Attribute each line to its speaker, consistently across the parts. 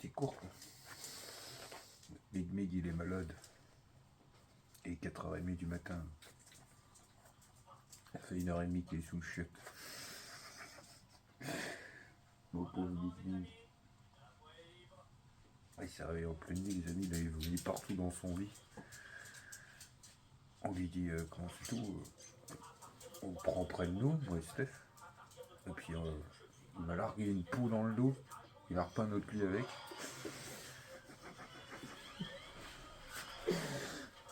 Speaker 1: partie courte. Big Mig il est malade. Et 4h30 du matin. Ça fait 1h30 qu'il est sous le chiotte. Mon pauvre Big Mig. Il s'est réveillé en pleine nuit, les amis, il est partout dans son lit. On lui dit comment c'est tout. On le prend près de nous, moi et Steph. Et puis il m'a largué une poule dans le dos. Il a repeint notre lit avec.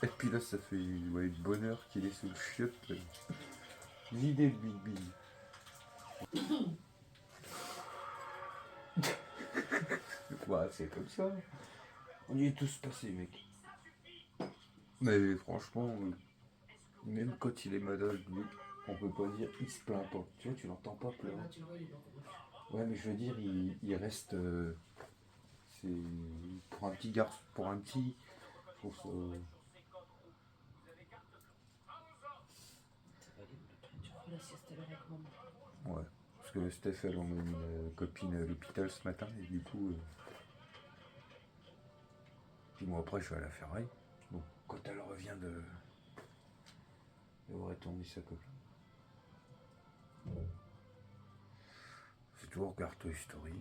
Speaker 1: Et puis là, ça fait une bonne heure qu'il est sous le chiotte. L'idée de Big Big. Ouais, c'est comme ça. On y est tous passés, mec. Mais franchement, même quand il est malade, on peut pas dire il se plaint pas. Tu vois, tu l'entends pas pleurer. Ouais, mais je veux dire, il reste. C'est pour un petit garçon, pour un petit. Pour ça. Ouais, parce que Steph, elle a une copine à l'hôpital ce matin, et du coup. Puis moi, après, je vais à la ferraille. Bon, quand elle revient de. Elle aurait tourné sa copine. C'est toujours regarde Toy Story.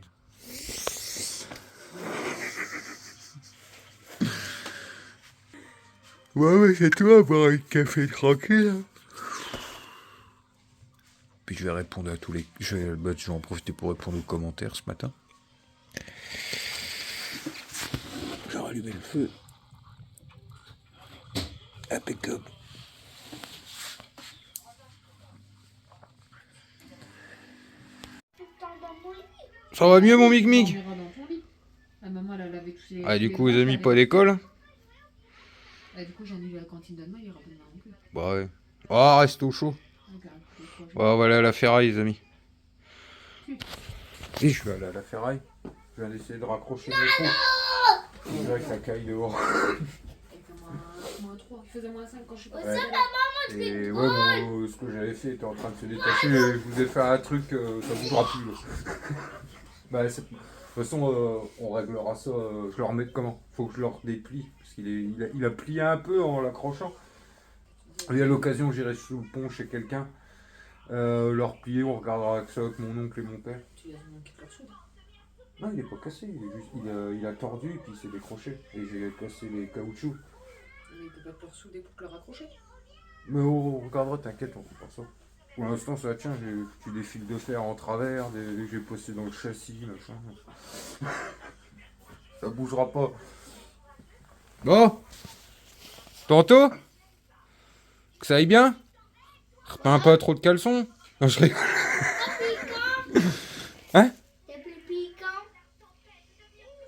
Speaker 1: Ouais, c'est toi à boire un café tranquille. Puis je vais répondre à tous les. Je vais en profiter pour répondre aux commentaires ce matin. J'ai rallumé le feu. Impeccable. Ça va mieux mon Mig Mig? Ah du coup les amis pas à l'école?
Speaker 2: Ah, du coup j'annule la cantine de demain, il y aura pas demain non plus.
Speaker 1: Bah ouais. Ah reste au chaud. Bah voilà la ferraille les amis. Et je vais aller à la ferraille. Je viens d'essayer de raccrocher mes ponts. C'est vrai que ça caille dehors.
Speaker 2: Il faisait moins 5 quand je suis passée.
Speaker 1: Et ouais, bon, ce que j'avais fait était en train de se détacher. Je vous ai fait un truc, ça bougera plus. Bah, de toute façon, on réglera ça. Je le remets comment? Faut que je le redéplie. Parce qu'il a plié un peu en l'accrochant. Et à l'occasion, j'irai sous le pont chez quelqu'un. Le replier, on regardera ça avec mon oncle et mon père.
Speaker 2: Tu lui as demandé qu'il te le soude?
Speaker 1: Non, il est pas cassé. Il a tordu et puis il s'est décroché. Et j'ai cassé les caoutchoucs.
Speaker 2: Mais il peut pas te le ressouder pour te le raccrocher.
Speaker 1: Mais on regardera, t'inquiète, on fait pas ça. Pour l'instant, ça tient, j'ai foutu des fils de fer en travers, j'ai posté dans le châssis, machin. Ça bougera pas. Bon, tantôt, que ça aille bien. Repeins pas trop de caleçons. Non, je rigole. Hein?
Speaker 3: C'est plus piquant.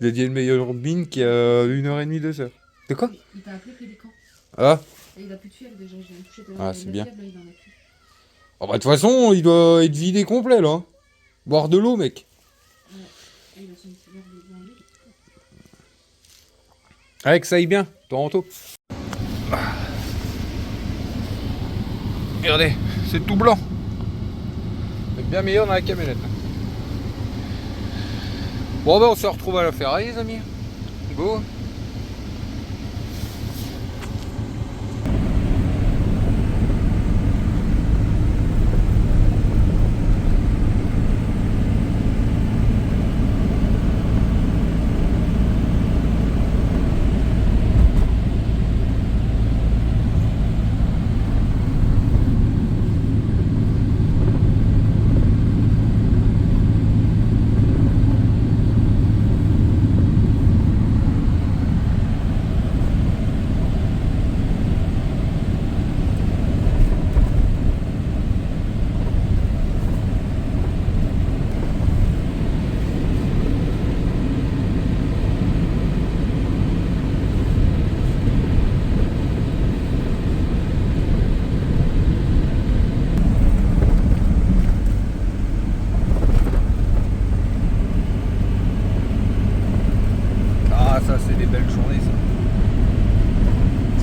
Speaker 1: J'ai dit le meilleur bin qui a 1h30, 2h. De quoi?
Speaker 2: Il t'a appelé Pélican.
Speaker 1: Ah.
Speaker 2: Et il a plus de fièvre déjà, je viens de toucher
Speaker 1: Ah, c'est bien.
Speaker 2: Fièvre, là, il en a plus.
Speaker 1: Oh bah de toute façon, il doit être vidé complet là. Boire de l'eau, mec.
Speaker 2: Ouais. Et il a son petit verre de vin.
Speaker 1: Allez, que ça aille bien, Toronto. Regardez, c'est tout blanc. C'est bien meilleur dans la camionnette. Bon bah on se retrouve à la ferraille les amis. Go.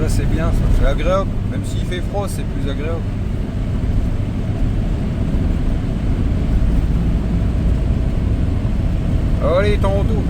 Speaker 1: C'est bien, ça c'est agréable, même s'il fait froid, c'est plus agréable. Allez, Toronto.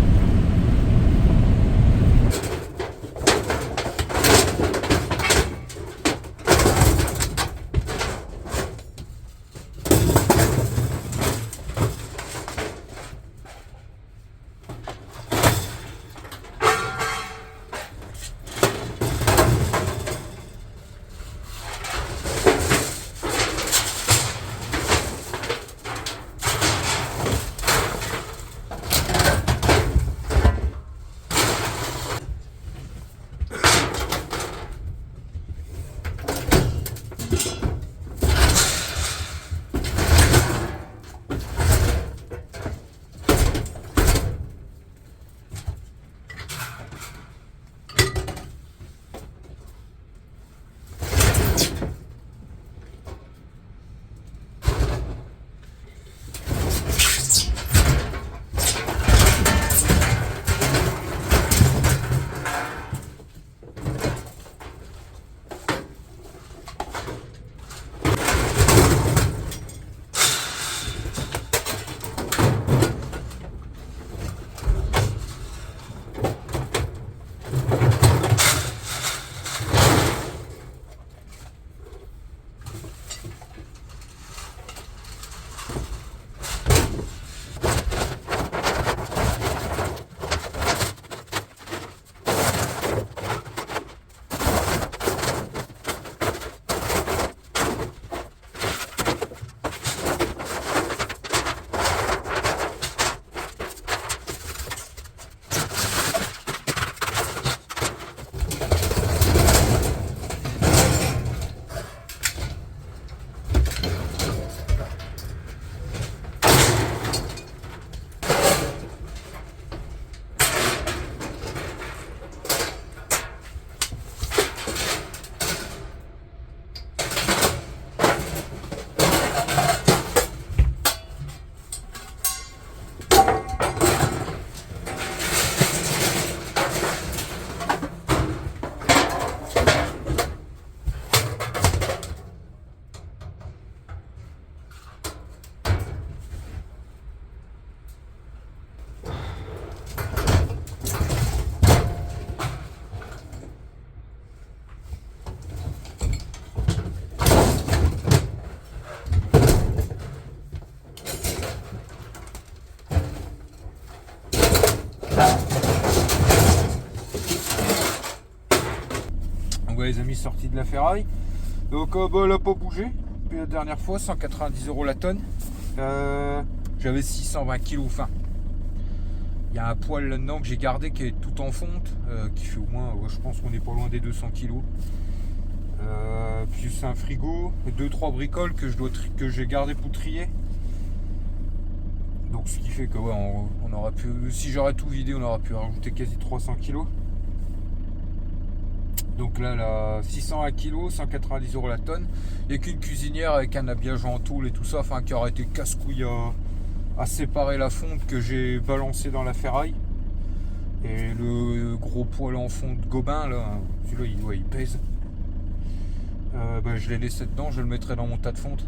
Speaker 1: bah, les amis sortis de la ferraille. Donc bah, elle n'a pas bougé. Puis la dernière fois, 190 € la tonne. J'avais 620 kg fin. Il y a un poêle là-dedans que j'ai gardé qui est tout en fonte, qui fait au moins, je pense qu'on est pas loin des 200 kg. Puis c'est un frigo, 2-3 bricoles que j'ai gardé pour trier. Donc ce qui fait que ouais, on aurait pu, si j'aurais tout vidé, on aurait pu rajouter quasi 300 kg. Donc là, la 601 kg, 190 € la tonne. Il n'y a qu'une cuisinière avec un habillage en tôle et tout ça, enfin qui aurait été casse-couille à séparer la fonte que j'ai balancé dans la ferraille. Et le gros poêle en fonte Gobin, là, celui-là il pèse. Bah, je l'ai laissé dedans, je le mettrai dans mon tas de fonte.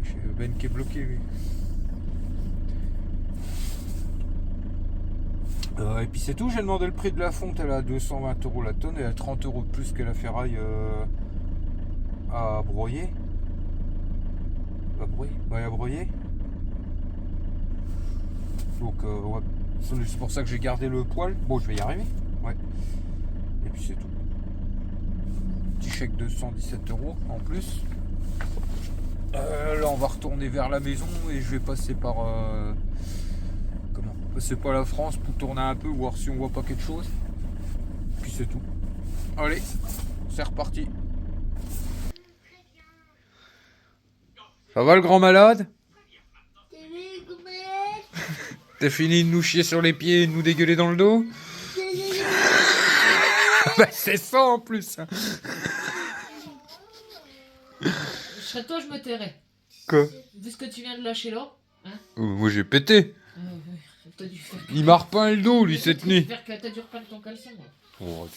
Speaker 1: J'ai Ben qui est bloqué lui. Et puis c'est tout, j'ai demandé le prix de la fonte, elle est à 220 € la tonne et à 30 € de plus que la ferraille à broyer. À broyer. Donc ouais, c'est pour ça que j'ai gardé le poêle. Bon, je vais y arriver. Ouais. Et puis c'est tout. Petit chèque de 117 € en plus. Là on va retourner vers la maison et je vais passer par passer par la France pour tourner un peu, voir si on voit pas quelque chose. Puis c'est tout. Allez, c'est reparti. Ça va le grand malade? T'as fini de nous chier sur les pieds et de nous dégueuler dans le dos? Bah c'est ça en plus.
Speaker 2: Je serais toi, je me tairais.
Speaker 1: Quoi?
Speaker 2: Vu ce que tu viens de lâcher là. Hein,
Speaker 1: moi j'ai pété.
Speaker 2: t'as dû faire...
Speaker 1: Il m'a repeint le dos lui cette nuit.
Speaker 2: T'as dû repeindre ton caleçon.
Speaker 1: Oh,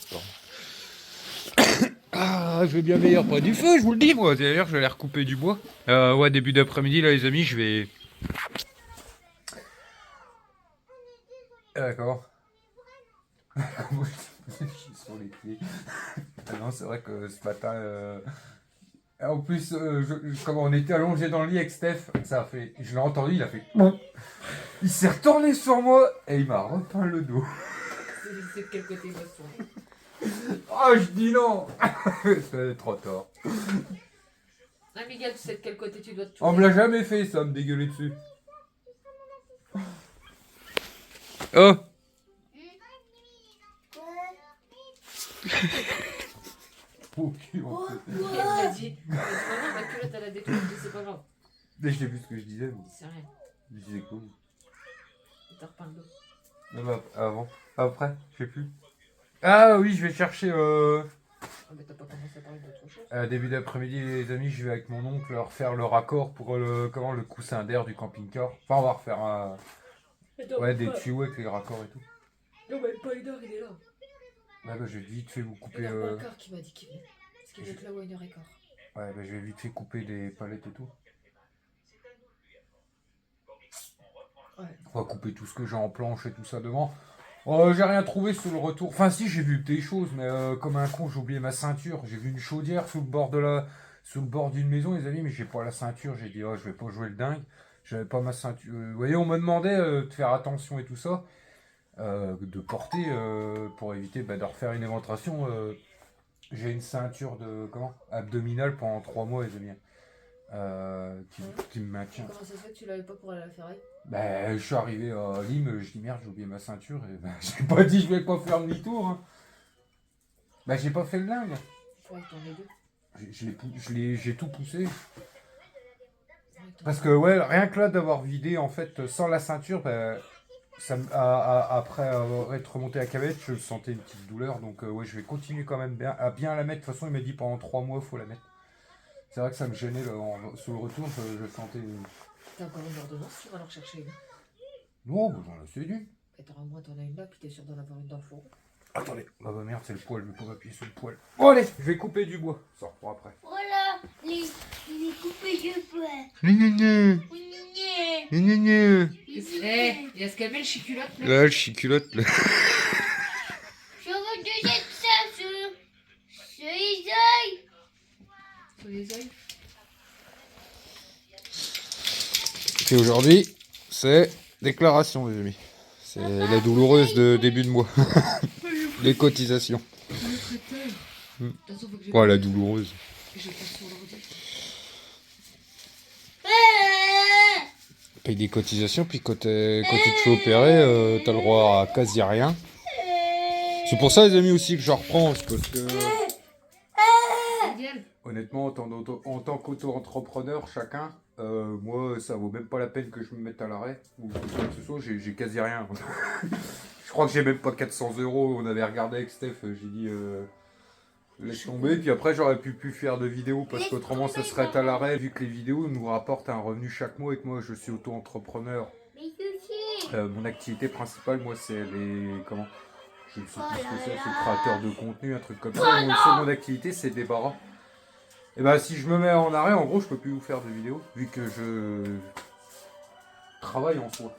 Speaker 1: ah, je vais bien meilleur près du feu, je vous le dis moi. D'ailleurs, je vais aller recouper du bois. Ouais, début d'après-midi là, les amis, je vais. D'accord. Je suis sur les pieds. Ah non, c'est vrai que ce matin. En plus, comme on était allongé dans le lit avec Steph, ça a fait. Je l'ai entendu, il a fait. Il s'est retourné sur moi et il m'a repeint le dos.
Speaker 2: C'est de quel côté il va se tourner?
Speaker 1: Oh, je dis non. C'est trop tard.
Speaker 2: Ah, Miguel, tu sais de quel côté tu dois te
Speaker 1: On
Speaker 2: tourner?
Speaker 1: me l'a jamais fait, ça, me dégueuler dessus. Oh. Oh, cul, en fait.
Speaker 2: Il a dit, maman, ma culotte elle a des trucs, c'est pas grave.
Speaker 1: Mais je sais plus ce que je disais. Moi.
Speaker 2: C'est rien.
Speaker 1: Je disais quoi?
Speaker 2: Il t'a repeint le dos.
Speaker 1: Non, bah, avant. Après, je sais plus. Ah oui, je vais chercher.
Speaker 2: Ah, mais t'as pas commencé à parler d'autre chose?
Speaker 1: Début d'après-midi, les amis, je vais avec mon oncle refaire le raccord pour le coussin d'air du camping-car. Enfin, on va refaire ouais, des tuyaux avec les raccords et tout.
Speaker 2: Non, mais le Spider, il est là.
Speaker 1: Ouais, bah, je vais vite fait vous couper.
Speaker 2: Il y a pas encore qui m'a dit qu'il venait. Parce qu'il va être là où il y a 1h15.
Speaker 1: Ouais, bah, je vais vite fait couper des palettes et tout.
Speaker 2: Ouais.
Speaker 1: On va couper tout ce que j'ai en planche et tout ça devant. J'ai rien trouvé sur le retour. Enfin, si, j'ai vu des choses, mais comme un con, j'ai oublié ma ceinture. J'ai vu une chaudière sous le bord d'une maison, les amis, mais j'ai pas la ceinture. J'ai dit, oh, je vais pas jouer le dingue. J'avais pas ma ceinture. Vous voyez, on me demandait de faire attention et tout ça. De porter pour éviter de refaire une éventration. J'ai une ceinture abdominale pendant 3 mois, les amis. Qui me maintient.
Speaker 2: Comment ça se fait que tu l'avais pas pour aller à la ferraille?
Speaker 1: Je suis arrivé à Nîmes, je dis merde, j'ai oublié ma ceinture et j'ai pas dit je vais pas faire demi-tour. Hein. J'ai pas fait le dingue.
Speaker 2: Faut que t'en aies deux.
Speaker 1: J'ai tout poussé. Parce que ouais, rien que là d'avoir vidé en fait sans la ceinture, après être remonté à Cavette, je sentais une petite douleur. Donc ouais, je vais continuer quand même à bien la mettre. De toute façon, il m'a dit pendant 3 mois, il faut la mettre. C'est vrai que ça me gênait sur le retour, je sentais.
Speaker 2: T'as encore une ordonnance, tu vas leur chercher une.
Speaker 1: Non, j'en ai assez d'une.
Speaker 2: Et au moins t'en as une là, puis t'es sûr d'en avoir une dans le four.
Speaker 1: Attendez, bah merde, c'est le poêle, je vais pas appuyer sur le poêle. Bon, allez, je vais couper du bois. Ça reprend après.
Speaker 3: Voilà, les coupés de bois.
Speaker 2: Il y a ce qu'elle met le chiculotte là.
Speaker 1: Là, le chiculotte là.
Speaker 3: Je veux que jette ça sur les yeux.
Speaker 2: Sur les yeux.
Speaker 1: Et aujourd'hui, c'est déclaration, les amis. C'est la douloureuse de début de mois. Les cotisations.
Speaker 2: De toute façon, faut que j'ai
Speaker 1: Oh, la douloureuse.
Speaker 2: je passe sur l'ordi.
Speaker 1: Paye des cotisations, puis quand tu te fais opérer, t'as le droit à quasi rien. C'est pour ça, les amis, aussi que je reprends. Parce que,
Speaker 2: Miguel,
Speaker 1: honnêtement, en tant qu'auto-entrepreneur, chacun, moi, ça vaut même pas la peine que je me mette à l'arrêt. Ou quoi que ce soit, j'ai quasi rien. Je crois que j'ai même pas 400 euros. On avait regardé avec Steph, j'ai dit laisse tomber. Puis après, j'aurais pu faire de vidéos parce qu'autrement, ça serait à l'arrêt. Vu que les vidéos nous rapportent un revenu chaque mois et que moi, je suis auto-entrepreneur. Mon activité principale, moi, c'est les. Comment? Je ne sais plus ce que c'est le créateur de contenu, un truc comme ça. Mon seconde activité, c'est le débarras. Et bah, si je me mets en arrêt, en gros, je peux plus vous faire de vidéos, vu que je travaille en soi.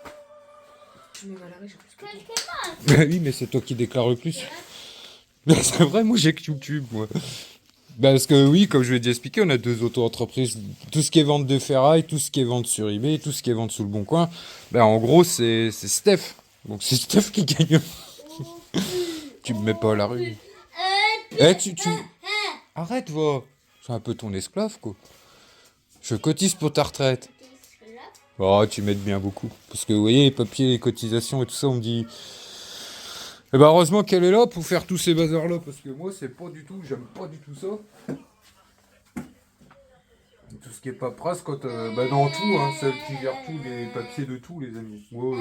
Speaker 2: je me mets à l'arrêt, j'ai plus que toi.
Speaker 1: Bah oui, mais c'est toi qui déclares le plus. Mais c'est vrai, moi, j'ai que YouTube, moi. Parce que oui, comme je l'ai déjà expliqué, on a deux auto-entreprises. Tout ce qui est vente de ferraille, tout ce qui est vente sur eBay, tout ce qui est vente sous le bon coin. Ben, en gros, c'est Steph. Donc c'est Steph qui gagne. Tu me mets pas à la rue. Eh, Arrête, va. C'est un peu ton esclave, quoi. Je cotise pour ta retraite. Oh, tu m'aides bien beaucoup. Parce que, vous voyez, les papiers, les cotisations et tout ça, on me dit... Eh ben, heureusement qu'elle est là pour faire tous ces bazars-là. Parce que moi, c'est pas du tout... J'aime pas du tout ça. Tout ce qui est paperasse, quand... dans tout, hein, celle qui gère tous les papiers de tout, les amis. Moi,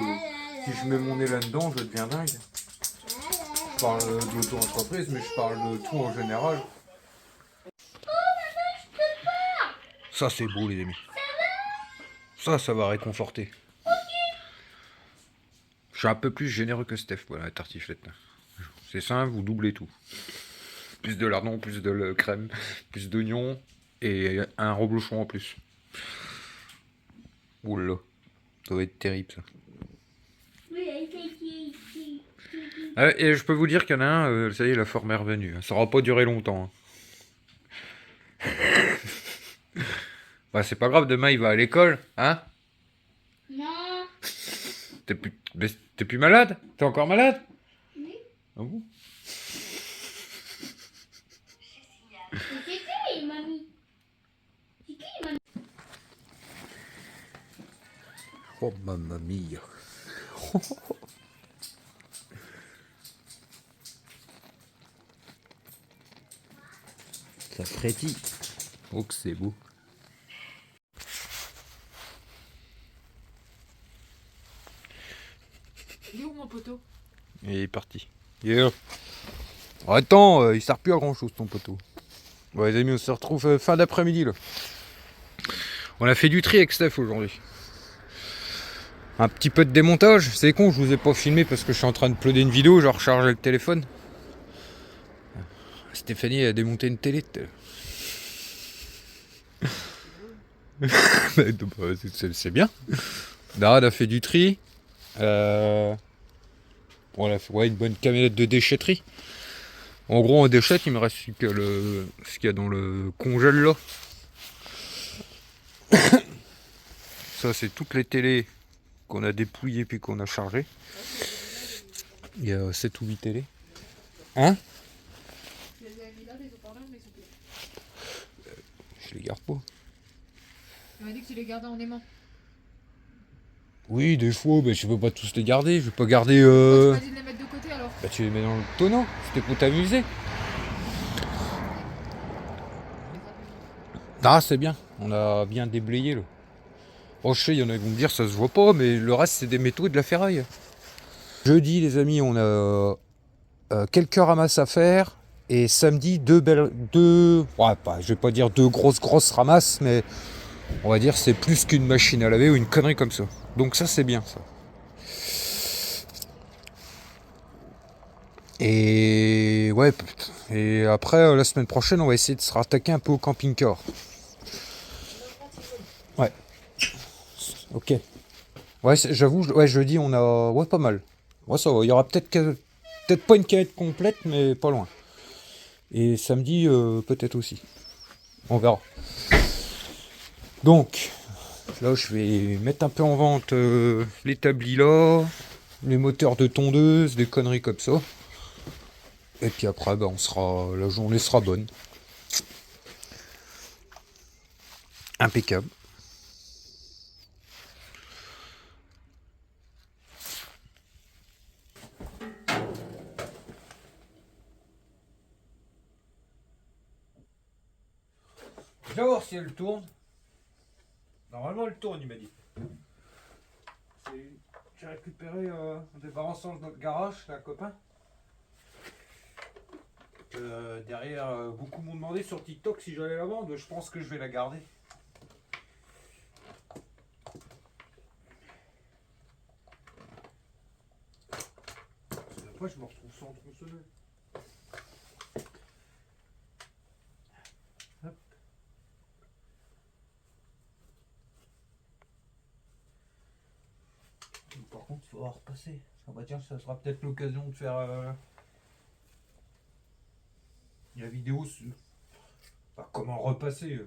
Speaker 1: si je mets mon nez là-dedans, je deviens dingue. Je parle d'auto-entreprise, mais je parle de tout en général. Ça, c'est beau, les amis. Ça va réconforter. Je suis un peu plus généreux que Steph, voilà, la tartiflette. C'est simple, vous doublez tout. Plus de lardon, plus de crème, plus d'oignons et un reblochon en plus. Oula, ça va être terrible, ça. Et je peux vous dire qu'il y en a un, ça y est, la forme est revenue. Ça aura pas duré longtemps. Bah, c'est pas grave, demain il va à l'école, hein?
Speaker 3: Non.
Speaker 1: T'es plus malade? T'es encore malade?
Speaker 3: Oui.
Speaker 1: Ah bon?
Speaker 3: C'est qui, mamie? C'est qui, mamie?
Speaker 1: Oh, mamma mia. Ça frétille. Oh, que c'est beau.
Speaker 2: Il est où mon poteau?
Speaker 1: Il est parti. Il est là. Oh, attends, il sert plus à grand chose ton poteau. Bon les amis, on se retrouve fin d'après-midi là. On a fait du tri avec Steph aujourd'hui. Un petit peu de démontage. C'est con, je vous ai pas filmé parce que je suis en train de uploader une vidéo, je recharge le téléphone. Stéphanie a démonté une télé. C'est bien. Darad a fait du tri. On a fait une bonne camionnette de déchetterie. En gros, en déchette, il me reste que ce qu'il y a dans le congèle là. Ça, c'est toutes les télés qu'on a dépouillées puis qu'on a chargées. Il y a 7 ou 8 télés. Hein? Je les garde pas.
Speaker 2: Tu m'as dit que tu les gardais en aimant.
Speaker 1: Oui, des fois, mais je peux pas tous les garder. Je vais pas garder.
Speaker 2: Tu m'as dit de les mettre de côté alors.
Speaker 1: Bah, tu les mets dans le tonneau. C'était pour t'amuser. Ah, c'est bien. On a bien déblayé là. Oh, je sais, il y en a qui vont me dire ça se voit pas, mais le reste c'est des métaux et de la ferraille. Jeudi, les amis, on a quelques ramasses à faire. Et samedi, ouais, je vais pas dire deux grosses ramasses, mais on va dire c'est plus qu'une machine à laver ou une connerie comme ça. Donc ça, c'est bien ça. Et ouais, et après, la semaine prochaine, on va essayer de se rattaquer un peu au camping-car. Ouais. Ok. Ouais, j'avoue, ouais, jeudi, on a ouais, pas mal. Ouais, ça va. Il y aura peut-être pas une canette complète, mais pas loin. Et samedi, peut-être aussi. On verra. Donc, là, je vais mettre un peu en vente l'établi là. les moteurs de tondeuse, des conneries comme ça. Et puis après, bah, la journée sera bonne. Impeccable. Je vais voir si elle tourne. Normalement, elle tourne, il m'a dit. J'ai récupéré un débarrassant de notre garage, c'est un copain. Derrière, beaucoup m'ont demandé sur TikTok si j'allais la vendre. Je pense que je vais la garder. Après, je me retrouve sans tronçonneuse. Hop. Par contre, il faudra repasser. Ah bah tiens, ça sera peut-être l'occasion de faire la vidéo sur comment repasser.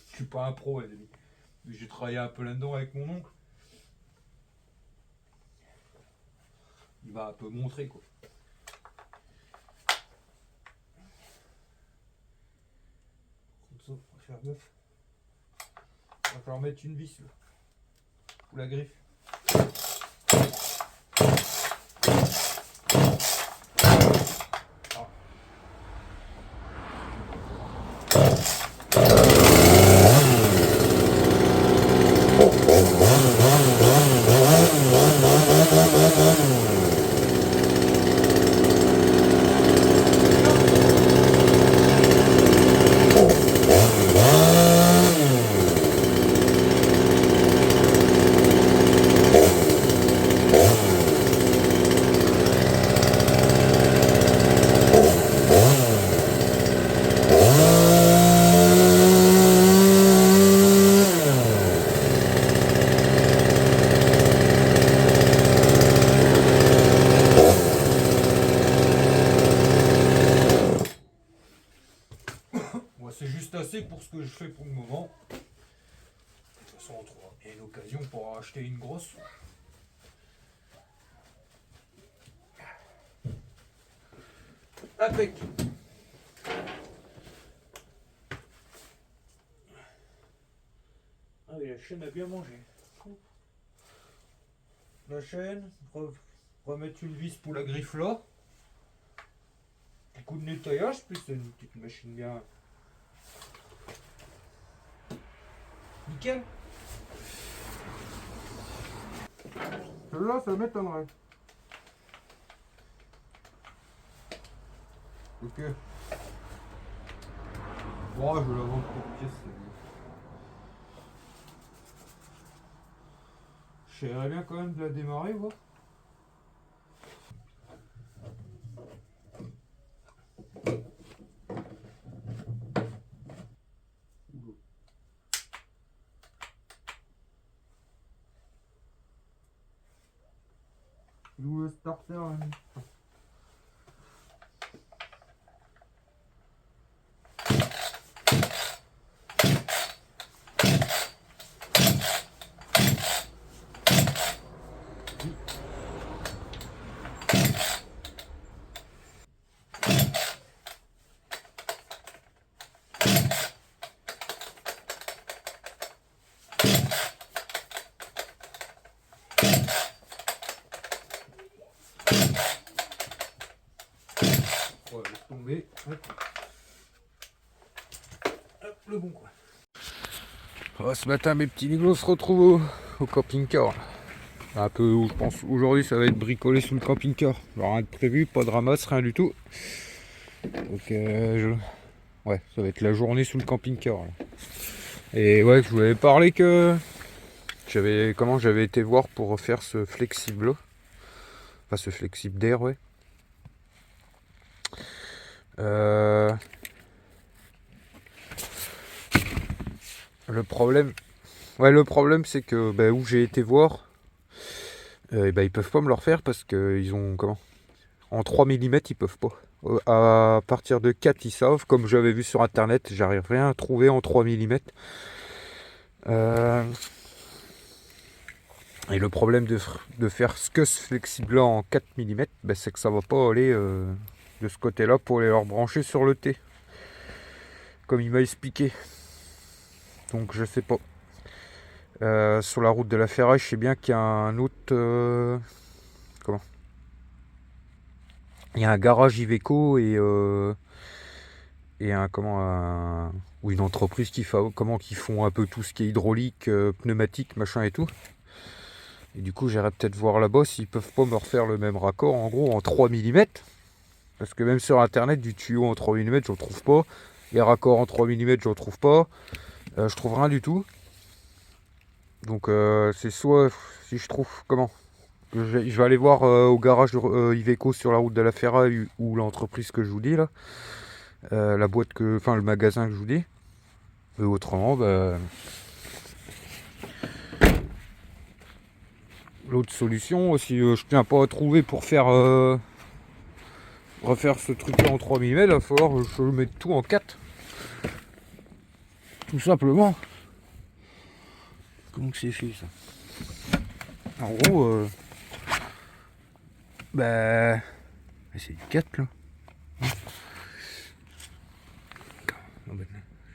Speaker 1: Je suis pas un pro, les amis. J'ai travaillé un peu là-dedans avec mon oncle. Il va un peu montrer quoi. Comme ça, faut faire gaffe. On va falloir mettre une vis là. Ou la griffe. C'est juste assez pour ce que je fais pour le moment. De toute façon, on trouvera bien une occasion pour acheter une grosse. Impec. Ah oui, la chaîne a bien mangé. La chaîne, remettre une vis pour la griffe là. Un coup de nettoyage, puis c'est une petite machine bien. Nickel. Celle-là, ça m'étonnerait. Ok. Bon, je vais la vendre pour pièce. J'aimerais bien quand même de la démarrer, voir. D'où le starter là. Ouais, laisse tomber. Hop. Hop, le bon coin. Oh, ce matin, mes petits niglos se retrouvent au camping-car. Un peu où je pense aujourd'hui ça va être bricolé sous le camping-car. Rien de prévu, pas de ramasse, rien du tout. Donc ouais, ça va être la journée sous le camping-car. Et ouais, je vous avais parlé que j'avais été voir pour faire ce flexible. Enfin ce flexible d'air, ouais. Le problème c'est que où j'ai été voir, ils peuvent pas me le refaire parce que ils ont en 3 mm ils peuvent pas. À partir de 4 ils savent, comme j'avais vu sur internet, j'arrive rien à trouver en 3 mm. Et le problème de faire ce flexible là en 4 mm, ben, c'est que ça va pas aller de ce côté-là pour les leur brancher sur le T. Comme il m'a expliqué. Donc je sais pas. Sur la route de la Ferraille, je sais bien qu'il y a un autre... comment ? Il y a un garage Iveco et ou une entreprise qui font un peu tout ce qui est hydraulique, pneumatique, machin et tout. Et du coup, j'irai peut-être voir là-bas s'ils peuvent pas me refaire le même raccord, en gros, en 3 mm. Parce que même sur internet, du tuyau en 3 mm, je ne trouve pas. Les raccords en 3 mm, je ne trouve pas. Je trouve rien du tout. Donc, c'est soit, si je trouve, je vais aller voir au garage Iveco sur la route de la Ferraille ou l'entreprise que je vous dis là. Le magasin que je vous dis. Et autrement, l'autre solution, si je tiens pas à trouver pour refaire ce truc là en 3 mm, il va falloir que je mette tout en 4. Tout simplement. Comment que c'est fait ça? En gros, c'est du 4 là. Je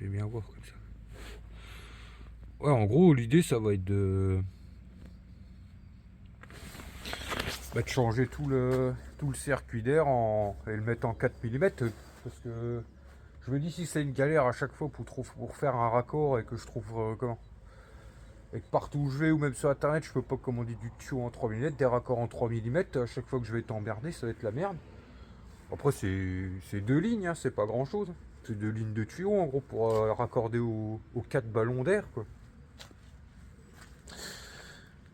Speaker 1: vais bien voir comme ça. Ouais, en gros, l'idée ça va être de changer tout le circuit d'air et le mettre en 4 mm. Parce que je me dis, si c'est une galère à chaque fois pour faire un raccord et que je trouve et que partout où je vais ou même sur internet je peux pas commander du tuyau en 3 mm, des raccords en 3 mm, à chaque fois que je vais t'emmerder ça va être la merde. Après c'est 2 lignes, hein, c'est pas grand chose. C'est 2 lignes de tuyaux en gros pour raccorder aux 4 ballons d'air quoi.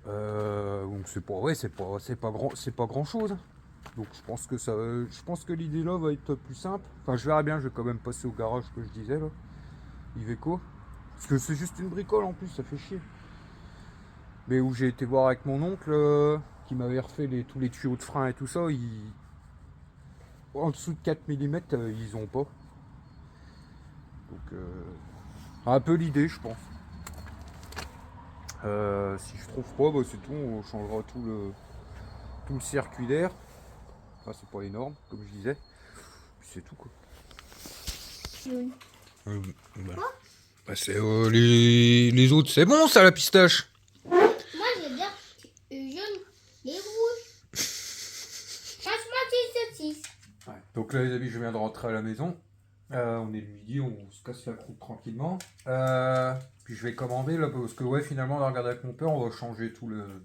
Speaker 1: Donc c'est pas grand chose. Donc je pense que l'idée là va être plus simple. Enfin je verrai bien, je vais quand même passer au garage que je disais là, Iveco. Parce que c'est juste une bricole en plus, ça fait chier. Mais où j'ai été voir avec mon oncle qui m'avait refait tous les tuyaux de frein et tout ça, en dessous de 4 mm ils ont pas. Donc un peu l'idée je pense. Si je trouve pas, c'est tout, on changera tout le circuit d'air. Enfin c'est pas énorme comme je disais. Puis c'est tout quoi.
Speaker 3: Oui.
Speaker 1: C'est les autres, c'est bon ça la pistache.
Speaker 3: Moi j'adore les jaunes, les rouges. Franchement c'est 6.
Speaker 1: Ouais. Donc là les amis, je viens de rentrer à la maison. On est le midi, on se casse la croûte tranquillement. Puis je vais commander là parce que ouais finalement on a regardé avec mon père, on va changer tout le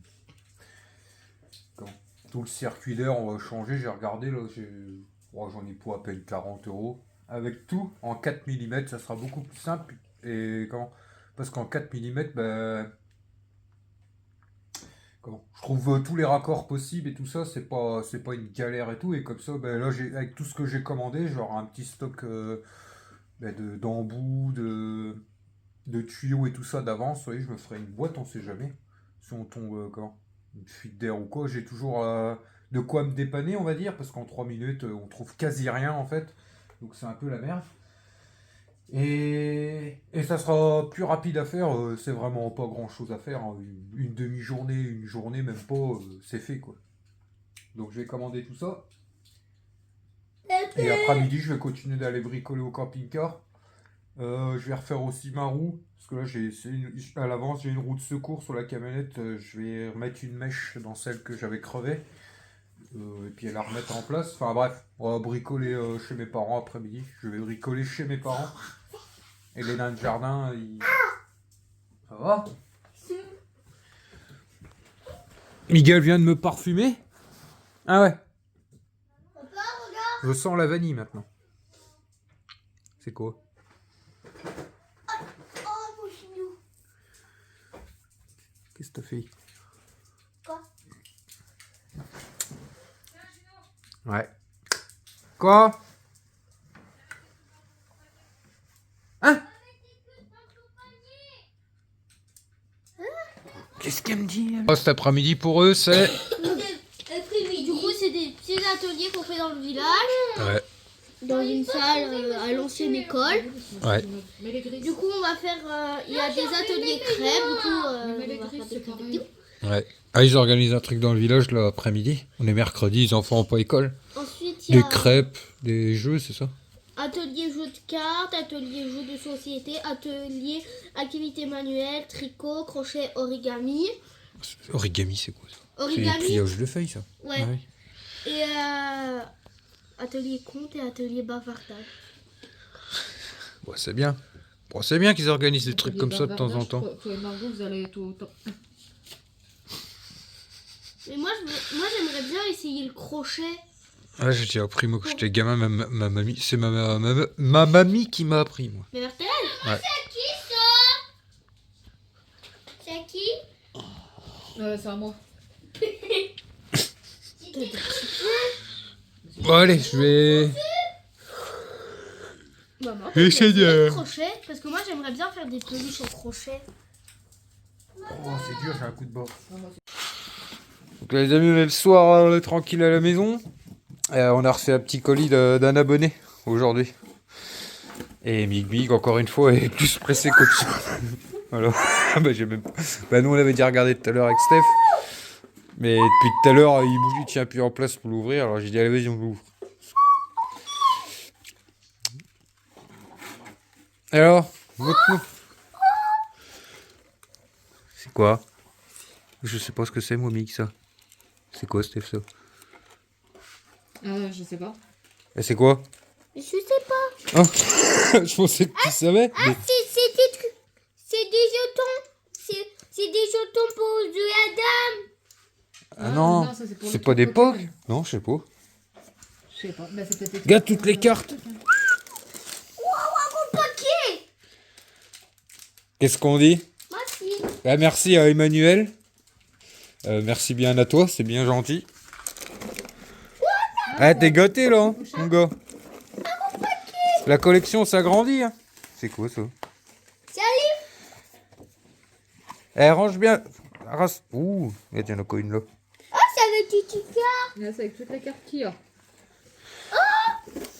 Speaker 1: circuit d'air, on va changer. J'ai regardé là, j'en ai pour à peine 40 €. Avec tout en 4 mm, ça sera beaucoup plus simple. Et parce qu'en 4 mm, je trouve tous les raccords possibles et tout ça, c'est pas une galère et tout. Et comme ça, là, avec tout ce que j'ai commandé, j'aurai un petit stock d'embouts, de tuyaux et tout ça d'avance. Vous voyez, je me ferai une boîte, on sait jamais. Si on tombe, une fuite d'air ou quoi, j'ai toujours de quoi me dépanner, on va dire, parce qu'en 3 minutes, on trouve quasi rien en fait. Donc c'est un peu la merde. Et ça sera plus rapide à faire, c'est vraiment pas grand chose à faire, hein. Une demi-journée, une journée, même pas, c'est fait quoi. Donc je vais commander tout ça. Et après-midi, je vais continuer d'aller bricoler au camping-car. Je vais refaire aussi ma roue, parce que là, à l'avance, j'ai une roue de secours sur la camionnette. Je vais remettre une mèche dans celle que j'avais crevée. Et puis la remettre en place. Enfin bref, on va bricoler chez mes parents après-midi. Je vais bricoler chez mes parents. Et les nains de jardin, ça va? Miguel vient de me parfumer. Ah ouais.
Speaker 3: Papa, regarde.
Speaker 1: Je sens la vanille maintenant. C'est quoi?
Speaker 3: Oh, mon chinou.
Speaker 1: Qu'est-ce que t'as fait?
Speaker 3: Quoi?
Speaker 1: Ouais. Quoi? Hein? Qu'est-ce qu'elle me dit? Cet après-midi pour eux, c'est...
Speaker 3: Du coup, c'est des petits ateliers qu'on fait dans le village.
Speaker 1: Ouais.
Speaker 3: Dans une salle à l'ancienne école.
Speaker 1: Ouais.
Speaker 3: Du coup, on va faire... Il y a des ateliers crêpes. Du coup, on va faire des crêpes et tout.
Speaker 1: Ouais. Ah, ils organisent un truc dans le village là après-midi. On est mercredi, les enfants n'ont pas école.
Speaker 3: Ensuite, il y
Speaker 1: Des
Speaker 3: a
Speaker 1: crêpes, des jeux, c'est ça?
Speaker 3: atelier jeux de cartes, atelier jeux de société, atelier activité manuelle, tricot, crochet, origami.
Speaker 1: Origami, c'est quoi ça? C'est
Speaker 3: Origami,
Speaker 1: pliage de feuilles, ça.
Speaker 3: ouais.
Speaker 1: Ouais.
Speaker 3: Et atelier conte et atelier bavardage.
Speaker 1: Bon, c'est bien. Bon, c'est bien qu'ils organisent des trucs
Speaker 2: Les
Speaker 1: comme ça de temps en
Speaker 2: bavardages,
Speaker 1: temps.
Speaker 2: Toi et Margot, vous allez être au top 1.
Speaker 3: Mais moi j'aimerais bien essayer le crochet.
Speaker 1: Ah, j'ai déjà appris, moi, que j'étais gamin, ma mamie. C'est ma mamie qui m'a appris, moi.
Speaker 3: Mais Martel,
Speaker 1: Ouais.
Speaker 3: c'est qui ça? C'est qui?
Speaker 2: C'est à moi.
Speaker 1: Bon, allez, je vais...
Speaker 3: Maman,
Speaker 1: Essaye de-
Speaker 3: le crochet, parce que moi j'aimerais bien faire des peluches au crochet.
Speaker 1: Oh, c'est dur, j'ai un coup de bord. Donc là, les amis, on est le soir, on est tranquille à la maison. On a reçu un petit colis d'un abonné aujourd'hui. Et Mig encore une fois, est plus pressé qu'autre chose. Voilà. Bah, j'ai même... bah, nous, on l'avait déjà regardé tout à l'heure avec Steph. Mais depuis tout à l'heure, il bouge, il tient plus en place pour l'ouvrir. Alors j'ai dit, allez, vas-y, on l'ouvre. Alors, votre... C'est quoi? Je sais pas ce que c'est, moi, Mig, ça. C'est quoi, Steph, ça?
Speaker 2: Je sais pas.
Speaker 1: Et c'est quoi?
Speaker 3: Je sais pas.
Speaker 1: Oh. Je pensais que tu savais.
Speaker 3: Ah,
Speaker 1: mais-
Speaker 3: c'est des trucs. C'est des jetons. C'est des jetons pour jouer à dame.
Speaker 1: Ah non,
Speaker 2: ça, c'est pour
Speaker 1: c'est
Speaker 2: le
Speaker 1: pas
Speaker 2: truc
Speaker 1: des
Speaker 2: Pokémon.
Speaker 1: POG? Non, je sais pas.
Speaker 2: Je sais pas. Bah, c'est peut-être.
Speaker 1: Regarde toutes les cartes.
Speaker 3: Mon paquet.
Speaker 1: Qu'est-ce qu'on dit?
Speaker 3: Merci.
Speaker 1: Ah, merci à Emmanuel. Merci bien à toi, c'est bien gentil. Ah, t'es gâté là, hein, mon gars. La collection s'agrandit. Hein. C'est quoi ça?
Speaker 3: Salut.
Speaker 1: Eh, range bien. Ouh, il y en a encore une là.
Speaker 3: Oh, ça veut dire tu cartes.
Speaker 2: Là, c'est avec toutes les cartes qu'il y a.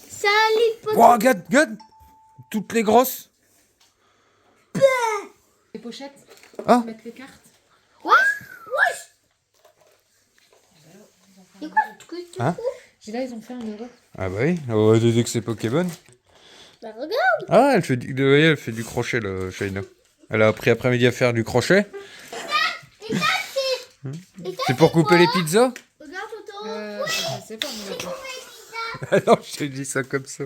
Speaker 3: Salut, pote.
Speaker 1: Oh, regarde. Toutes les grosses.
Speaker 2: Les pochettes.
Speaker 1: Ah.
Speaker 2: Mettre les cartes.
Speaker 3: C'est quoi ce truc?
Speaker 1: Hein?
Speaker 2: Et là, ils ont fait un euro.
Speaker 1: Ah bah oui, on va dire que c'est Pokémon.
Speaker 3: Bah regarde.
Speaker 1: Ah, elle fait du crochet, là, Shaina. Elle a appris après-midi à faire du crochet.
Speaker 3: Et ça,
Speaker 1: C'est pour couper les pizzas?
Speaker 3: regarde, Toto.
Speaker 2: Je sais pas, mais d'accord.
Speaker 1: Ah non, je t'ai dit ça comme ça.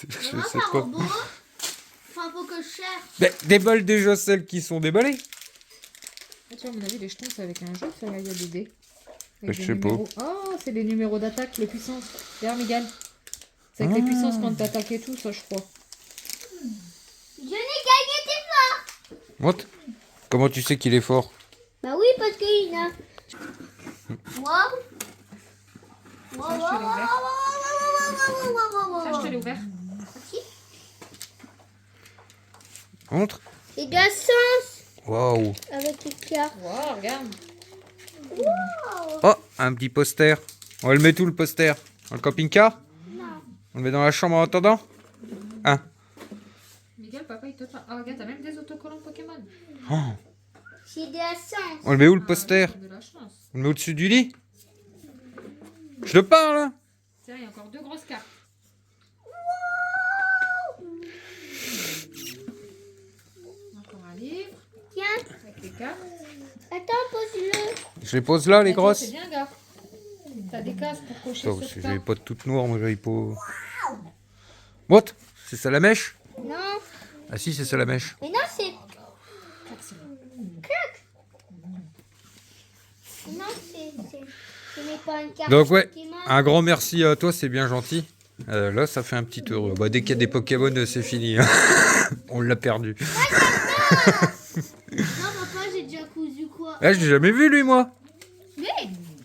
Speaker 1: Je
Speaker 3: Maman,
Speaker 1: sais
Speaker 3: c'est un
Speaker 1: pas.
Speaker 3: robot. Enfin, faut que je cherche.
Speaker 1: Mais déballe déjà celles qui sont déballées.
Speaker 2: Ah, tu vois, à mon avis, les jetons, c'est avec un jeu, ça, là, il y a des dés.
Speaker 1: Je
Speaker 2: Avec des
Speaker 1: sais pas.
Speaker 2: numéros. Oh, c'est les numéros d'attaque, les puissances. Regarde, Miguel. C'est avec les puissances quand t'attaques et tout, ça, je crois.
Speaker 3: Je n'ai gagné tes fois.
Speaker 1: What? Comment tu sais qu'il est fort?
Speaker 3: Bah oui, parce qu'il a. Moi.
Speaker 2: Ça, je te l'ai ouvert.
Speaker 1: Montre.
Speaker 3: C'est de la sens
Speaker 1: Waouh.
Speaker 3: avec les cartes.
Speaker 2: Wow, regarde.
Speaker 1: Oh, un petit poster. On le met tout le poster? Dans le camping-car?
Speaker 3: Non.
Speaker 1: On le met dans la chambre en attendant? Hein?
Speaker 2: Miguel, papa, il te parle. Ah, regarde, t'as même des autocollants Pokémon.
Speaker 1: Oh.
Speaker 3: C'est de la sens.
Speaker 1: On le met où le poster?
Speaker 2: Ah, de la chance.
Speaker 1: On le met au-dessus du lit? Je te parle, hein?
Speaker 2: Tiens, il y a encore deux grosses cartes. Encore un livre
Speaker 3: Tiens,
Speaker 2: avec les cartes.
Speaker 3: attends, pose-le.
Speaker 1: Je les pose là, les
Speaker 2: Et toi,
Speaker 1: grosses?
Speaker 2: C'est bien, gars. T'as des cases pour cocher
Speaker 1: Attends,
Speaker 2: sur
Speaker 1: parce que
Speaker 2: ça.
Speaker 1: j'ai pas de toute noire, moi j'avais pas. What? C'est ça la mèche?
Speaker 3: Non,
Speaker 1: Ah si, c'est ça la mèche.
Speaker 3: mais non, c'est. Clac. Non, ce n'est pas une carte.
Speaker 1: Donc ouais,
Speaker 3: Pokémon.
Speaker 1: un grand merci à toi, c'est bien gentil. Là, ça fait un petit heureux. Bah, dès qu'il y a des Pokémon, c'est fini. hein. On l'a perdu.
Speaker 3: Non, papa, j'ai déjà cousu quoi?
Speaker 1: Ah, je l'ai jamais vu lui, moi.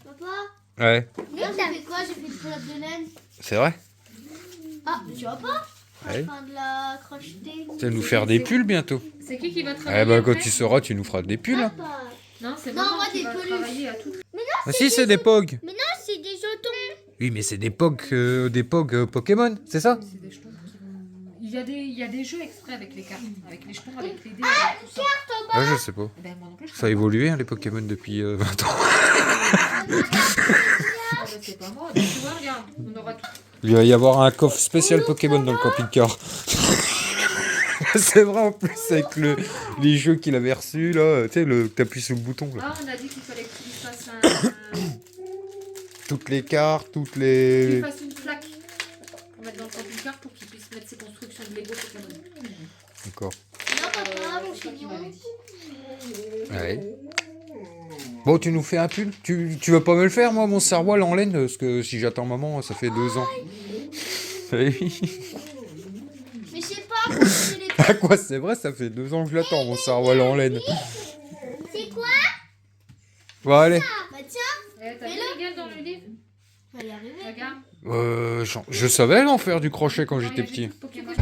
Speaker 3: Papa,
Speaker 1: Ouais,
Speaker 3: là, j'ai fait quoi? J'ai fait une pelote de laine.
Speaker 1: c'est vrai.
Speaker 3: Ah, tu vois pas? Je
Speaker 1: Ouais.
Speaker 3: suis en train de la crocheter.
Speaker 1: Tu vas nous faire des pulls bientôt.
Speaker 2: C'est qui va travailler
Speaker 1: Eh bah, quand
Speaker 2: après
Speaker 1: tu sauras, tu nous feras des pulls. hein.
Speaker 3: Papa.
Speaker 2: Non, c'est
Speaker 3: Non,
Speaker 2: maman
Speaker 3: moi,
Speaker 2: qui
Speaker 3: des
Speaker 2: va
Speaker 3: peluches.
Speaker 2: travailler à tout.
Speaker 1: Ah si, c'est des POG.
Speaker 3: Mais non, c'est des jetons.
Speaker 1: Oui, mais c'est des POG Pokémon, c'est ça?
Speaker 2: C'est des jetons qui vont... Il il y a des jeux exprès avec les cartes, avec les jetons, avec les dés, avec tout ça.
Speaker 1: Ah, je sais pas.
Speaker 2: Ben, moi non plus, je
Speaker 1: Ça a évolué, hein, les Pokémon, depuis 20 ans.
Speaker 2: Ah, ben, c'est pas moi. Donc, tu vois, regarde, on aura tout.
Speaker 1: Il va y avoir un coffre spécial Pokémon dans le camping-car. C'est vrai, en plus, avec les jeux qu'il avait reçus, là. Tu sais, t'appuies sur le bouton, là.
Speaker 2: Ah, on a dit qu'il fallait qu'il fasse
Speaker 1: Toutes les cartes, toutes
Speaker 2: qu'il
Speaker 1: les...
Speaker 2: fasse une plaque pour mettre dans le camping-car pour qu'il puisse mettre ses constructions de Lego Pokémon.
Speaker 1: D'accord.
Speaker 3: Non, papa, mon
Speaker 2: C'est toi qui m'avais
Speaker 3: chignon.
Speaker 2: dit.
Speaker 1: Ouais. Bon, tu nous fais un pull? Tu veux pas me le faire, moi, mon serroil en laine? Parce que si j'attends maman, ça fait 2 ans. Oui.
Speaker 3: Mais je sais pas, comment c'est les...
Speaker 1: À quoi, c'est vrai, ça fait 2 ans que je l'attends, mon serroil en laine.
Speaker 3: C'est quoi?
Speaker 1: Bon, allez.
Speaker 3: Bah tiens,
Speaker 2: T'as vu les gars dans le livre?
Speaker 3: on va y arriver.
Speaker 2: Regarde.
Speaker 1: Je savais en faire du crochet quand
Speaker 2: Non, il y
Speaker 1: j'étais
Speaker 2: avait
Speaker 1: petit.
Speaker 2: tout Pokémon.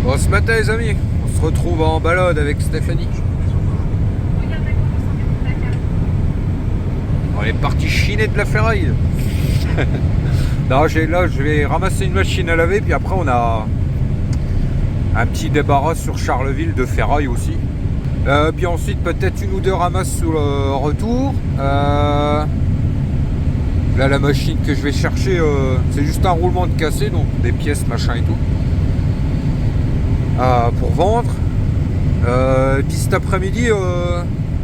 Speaker 1: Bon, ce matin, les amis, on se retrouve en balade avec Stéphanie. On est parti chiner de la ferraille. Non, là, je vais ramasser une machine à laver, puis après, on a un petit débarras sur Charleville de ferraille aussi. Puis ensuite, peut-être 1 ou 2 ramasses sur le retour. Là, la machine que je vais chercher, c'est juste un roulement de cassé, donc des pièces, machin et tout. Pour vendre. Puis cet après-midi,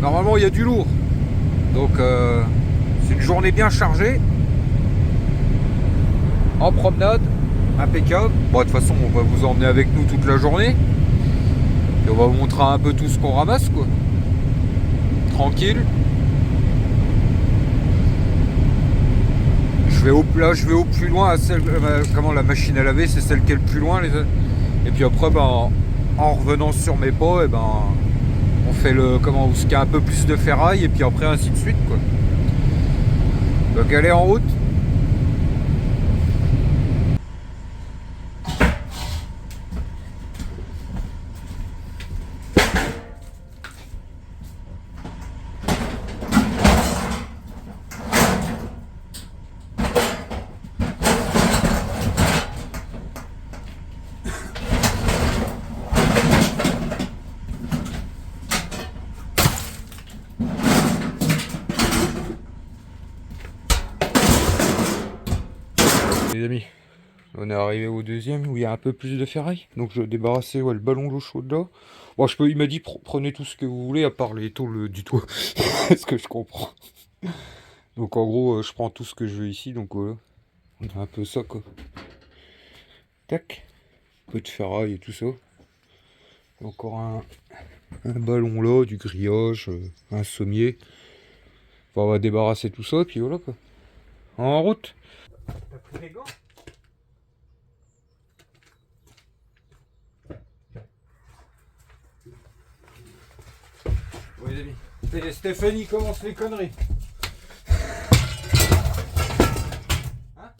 Speaker 1: normalement, il y a du lourd. Donc, c'est une journée bien chargée. En promenade, impeccable. Bon, de toute façon, on va vous emmener avec nous toute la journée. Et on va vous montrer un peu tout ce qu'on ramasse, quoi. Tranquille. Je vais au plus loin, à celle, comment la machine à laver, c'est celle qui est le plus loin. Et puis après, ben, en revenant sur mes pas, et ben, on fait ce qui a un peu plus de ferraille, et puis après ainsi de suite, quoi. Donc allez, en route. Les amis, on est arrivé au deuxième où il y a un peu plus de ferraille. Donc je débarrassais le ballon d'eau chaude là. Bon, il m'a dit prenez tout ce que vous voulez à part les tôles du toit. Ce que je comprends. Donc en gros, je prends tout ce que je veux ici. Donc voilà, on a un peu ça quoi. Tac, un peu de ferraille et tout ça. Encore un ballon là, du grillage, un sommier. Enfin, on va débarrasser tout ça et puis voilà quoi. En route. T'as pris les gants? Oui, les amis. Et Stéphanie commence les conneries. Hein?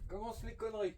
Speaker 1: Commence les conneries.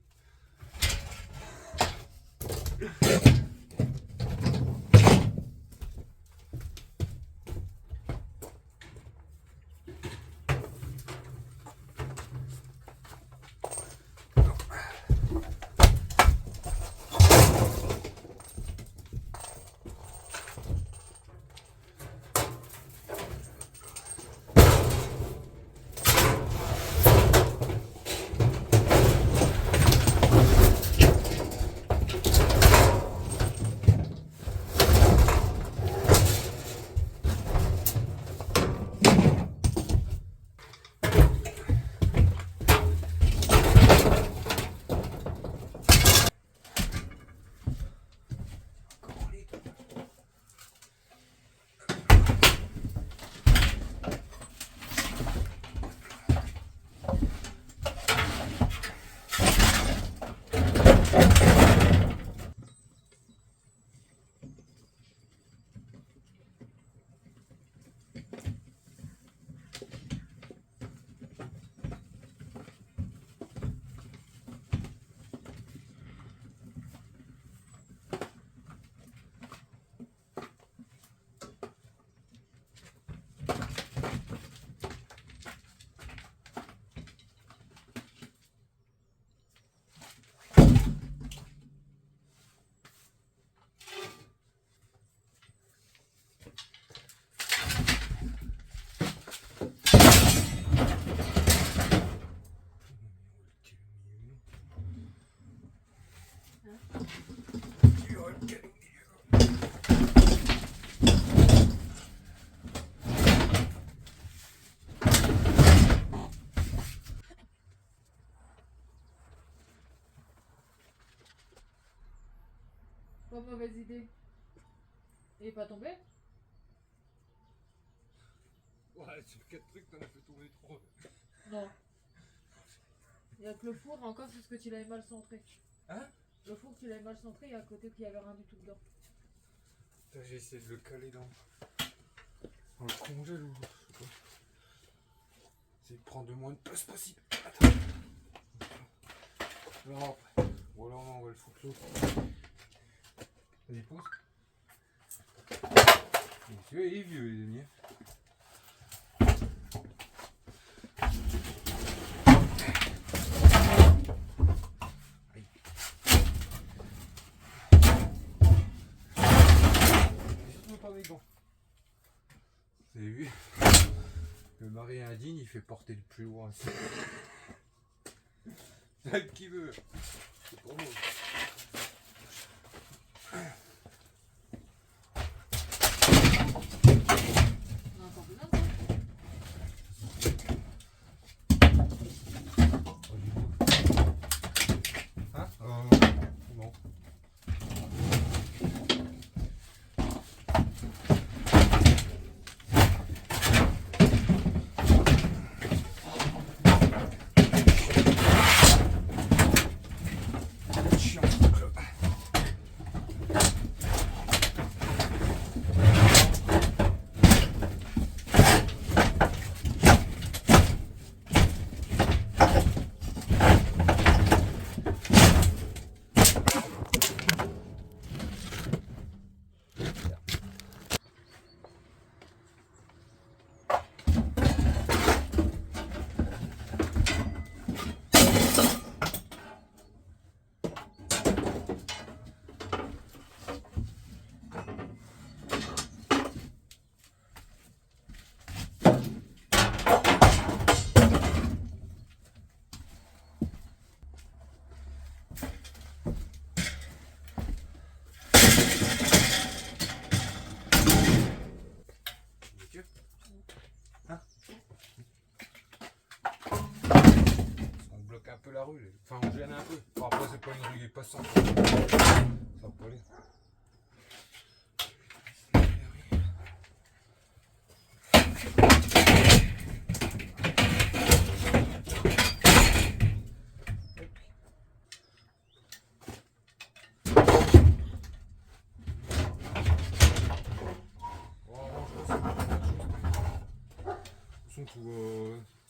Speaker 2: Pas mauvaise idée. Il est pas tombé?
Speaker 1: Ouais, sur 4 trucs, t'en as fait tomber 3.
Speaker 2: Non. Il y a que le four, encore c'est ce que tu l'avais mal centré.
Speaker 1: Hein?
Speaker 2: Le four, tu l'avais mal centré, et à côté, qu'il y avait rien du tout dedans.
Speaker 1: Putain, j'ai essayé de le caler dans le congèle ou je sais pas. C'est de prendre le moins de place possible. Attends. Alors après. Ou alors non, on va le foutre l'autre. Vas-y, pousse. Celui-là, il est vieux, les amis. Vous avez vu? Le mari indigne, il fait porter le plus loin. Qui veut? C'est pour moi.
Speaker 2: On a encore besoin de ça.
Speaker 1: Hein? Non. On bloque un peu la rue, enfin on gêne un peu. Bon, après c'est pas une rue qui est passante. Ça va pas aller.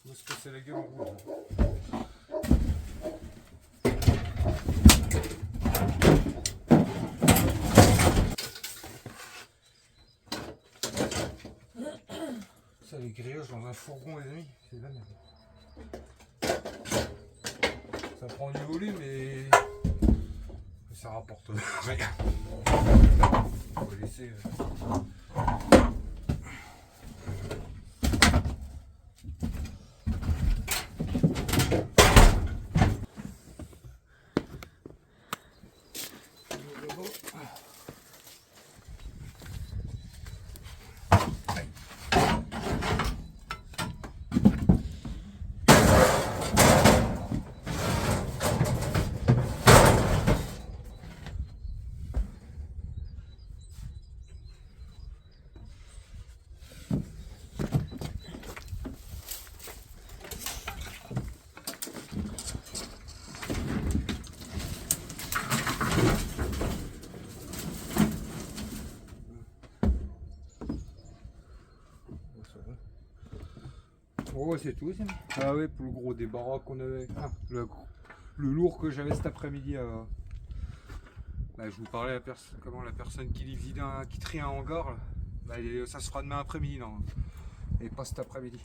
Speaker 1: Faut se casser la gueule en rouge. Ça, les grillages dans un fourgon, les amis, c'est de la merde. Ça prend du volume et ça rapporte rien. On va laisser. Oh, c'est tout. Ah ouais, pour le gros débarras qu'on avait. Ah, le lourd que j'avais cet après-midi. Bah, je vous parlais comment la personne qui qui trie un hangar. Là, bah, ça se fera demain après-midi, non. Et pas cet après-midi.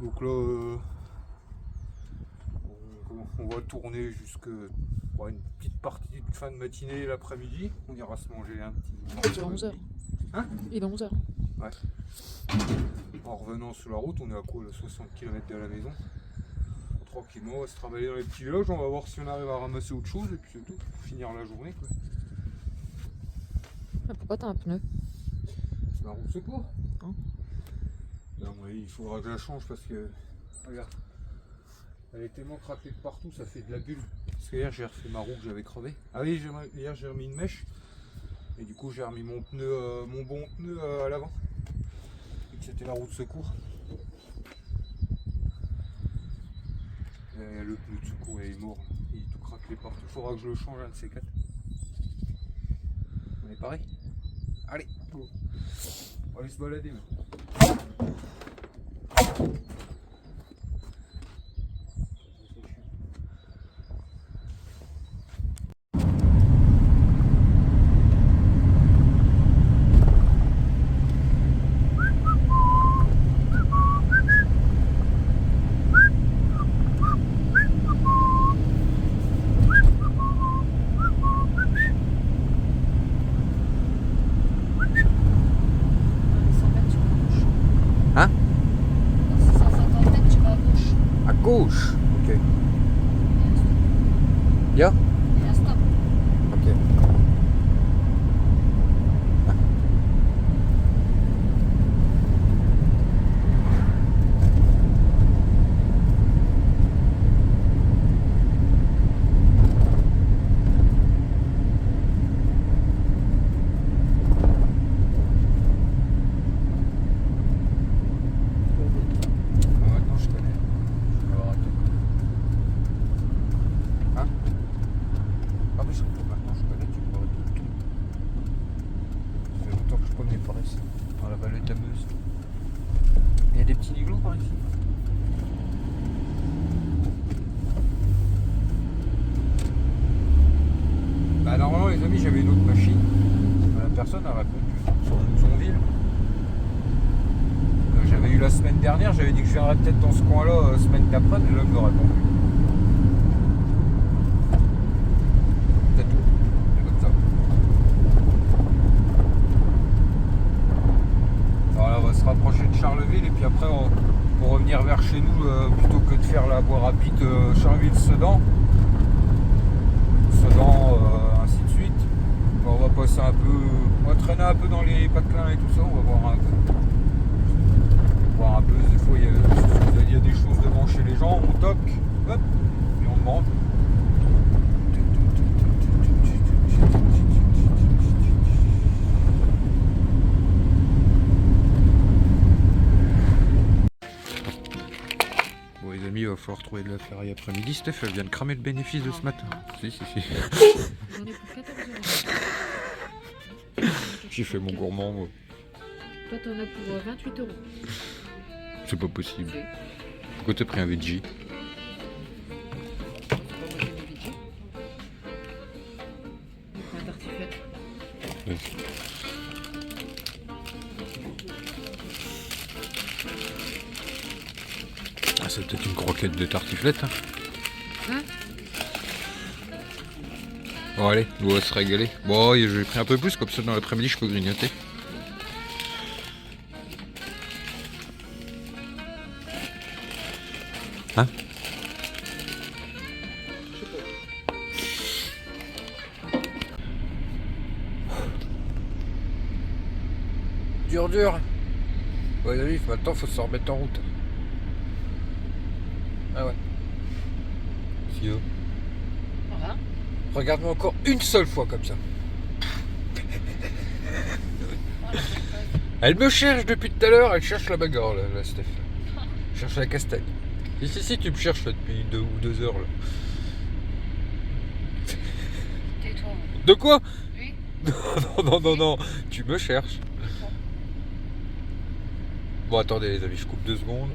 Speaker 1: Donc là, on va tourner jusque une petite partie de fin de matinée l'après-midi. On ira se manger un petit.
Speaker 2: Il est 11h.
Speaker 1: Hein?
Speaker 2: Il est 11h.
Speaker 1: Ouais. En revenant sur la route, on est à quoi, 60 km de la maison. Tranquillement, on va se travailler dans les petits villages, on va voir si on arrive à ramasser autre chose et puis c'est tout, pour finir la journée quoi.
Speaker 2: Ah, pourquoi t'as un pneu?
Speaker 1: La roue c'est quoi?
Speaker 2: Hein?
Speaker 1: Non, mais il faudra que je la change parce que, regarde, elle est tellement craquelée de partout, ça fait de la bulle. Parce que hier j'ai refait ma roue que j'avais crevée. Ah oui, hier j'ai remis une mèche. Et du coup j'ai remis mon pneu, mon bon pneu à l'avant. Et que c'était la roue de secours. Et le pneu de secours est mort. Il tout craque les portes. Il faudra que je le change un de ces 4. On est pareil. Allez, on va aller se balader maintenant. Hein?
Speaker 2: Dans 650 mètres, tu vas à gauche.
Speaker 1: À gauche. Ok. Ya?
Speaker 2: Et un stop.
Speaker 1: Ok. Maintenant je connais. Je vais avoir un truc. Hein? Ah oui, maintenant je connais, tu pourrais tout. Ça fait longtemps que je promenais par ici, dans la vallée de la Meuse. Il y a des petits igloos par ici. Bah normalement les amis, j'avais une autre machine. La personne a répondu sur Nouzonville. J'avais eu la semaine dernière, j'avais dit que je viendrais peut-être dans ce coin-là semaine d'après, mais là il me répond. C'est tout. C'est comme ça. Voilà, on va se rapprocher de Charleville et puis après on revenir vers chez nous plutôt que de faire la voie rapide Charleville-Sedan. Sedan, ainsi de suite. On va passer un peu, on va traîner un peu dans les patelins et tout ça, on va voir un peu. Voir un peu, des fois il y a des choses devant chez les gens, on toque, hop, et on demande. Bon les amis, il va falloir trouver de la ferraille après-midi. Steph, elle vient de cramer le bénéfice de ce matin. Si.
Speaker 2: J'en ai pour 14 euros.
Speaker 1: J'ai fait mon gourmand, moi.
Speaker 2: Toi, t'en as pour 28 euros.
Speaker 1: C'est pas possible. Pourquoi t'as pris un veggie?
Speaker 2: C'est pas moi qui ai mis veggie. On prend un tartiflette.
Speaker 1: Oui. Ah, c'est peut-être une croquette de tartiflette. Hein.
Speaker 2: Hein?
Speaker 1: Bon allez, on va se régaler. Bon, j'ai pris un peu plus, comme ça dans l'après-midi je peux grignoter. Hein? Dur. Ouais, David, maintenant faut se remettre en route. Ah ouais. Si oh.
Speaker 2: Voilà.
Speaker 1: Regarde-moi encore une seule fois comme ça. Elle me cherche depuis tout à l'heure, elle cherche la bagarre là, Steph. Elle cherche la castagne. Si, tu me cherches là, depuis 2 heures là.
Speaker 2: Tais-toi.
Speaker 1: De quoi?
Speaker 2: Oui.
Speaker 1: Non, tu me cherches. Bon attendez les amis, je coupe 2 secondes.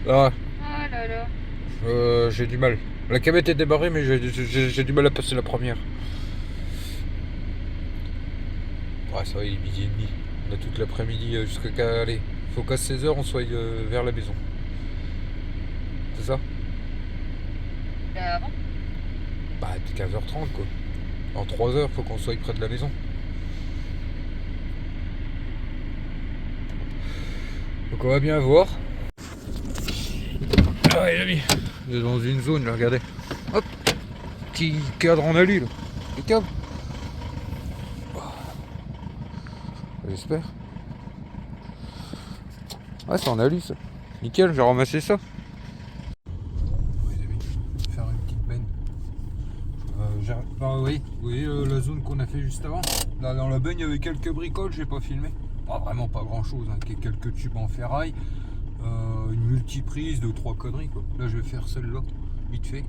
Speaker 1: Ah,
Speaker 2: Ah là là.
Speaker 1: j'ai du mal. La camette est débarrée mais j'ai du mal à passer la première. Ouais ça va, il est midi et demi. On a toute l'après-midi jusqu'à... Allez, faut qu'à 16h on soit vers la maison. C'est ça?
Speaker 2: Avant.
Speaker 1: Bah 15h30 quoi. En 3h faut qu'on soit près de la maison. Donc on va bien voir. Ah les amis, on est dans une zone là, regardez. Hop, petit cadre en alu là. Le câble. J'espère. Ah c'est en alu ça. Nickel, j'ai ramassé ça. Les amis, la zone qu'on a fait juste avant. Là dans la baigne il y avait quelques bricoles, j'ai pas filmé. Vraiment pas grand chose, hein. Quelques tubes en ferraille, une multiprise, 2-3 conneries quoi. Là je vais faire celle-là, vite fait.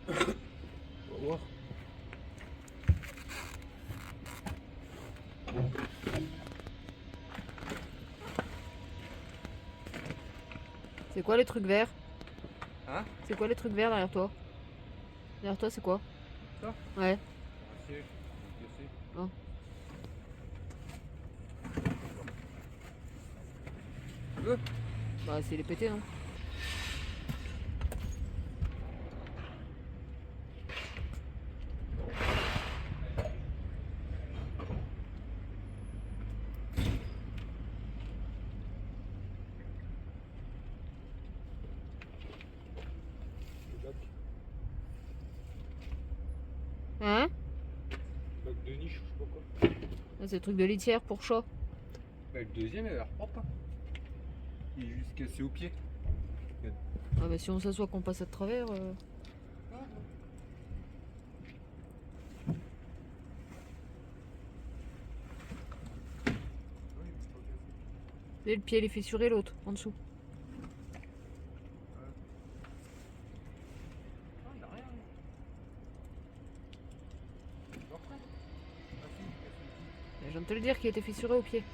Speaker 1: On va voir.
Speaker 2: C'est quoi les trucs verts?
Speaker 1: Hein?
Speaker 2: C'est quoi les trucs verts derrière toi? Derrière toi, c'est quoi?
Speaker 1: Ça?
Speaker 2: Ouais. Oh. Bah, c'est les pétés, non? Hein?
Speaker 1: Bac de niche, je sais pas quoi.
Speaker 2: Ah, c'est le truc de litière pour chat.
Speaker 1: Bah, le deuxième il a l'air propre. Hein. Il est juste cassé au pied.
Speaker 2: Ah bah si on s'assoit qu'on passe à travers... Et le pied il est fissuré, l'autre, en dessous. Je viens de te le dire qu'il était fissuré au pied.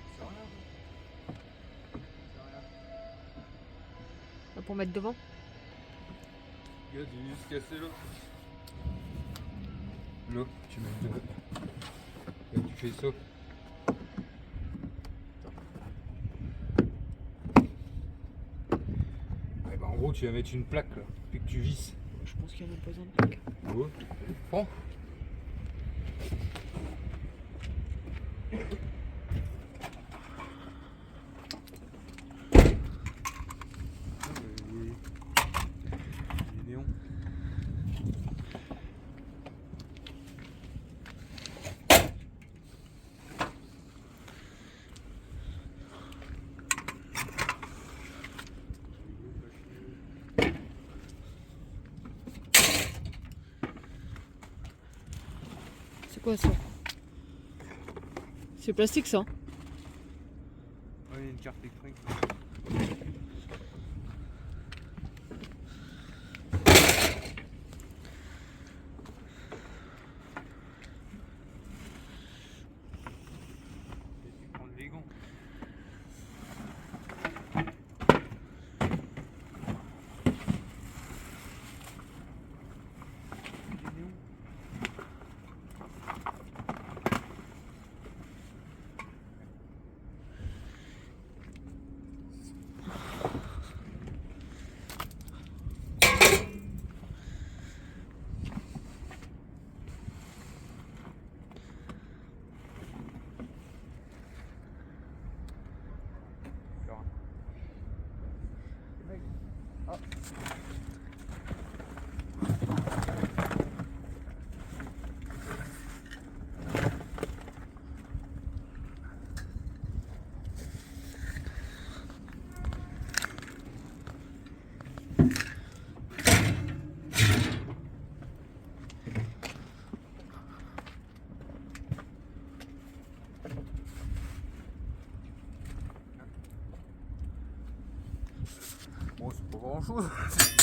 Speaker 2: Là, pour mettre devant.
Speaker 1: Regarde, il est juste cassé là. Là, tu mets devant. Là, tu fais ça. Et bah, en gros, tu vas mettre une plaque là, puis que tu visses.
Speaker 2: Je pense qu'il y a même pas besoin de plaque.
Speaker 1: Ouais. Prends.
Speaker 2: C'est quoi ça? C'est plastique ça?
Speaker 1: Ouais, il y a une carte électrique. Tu prends le végan. Bon, c'est pas grand chose.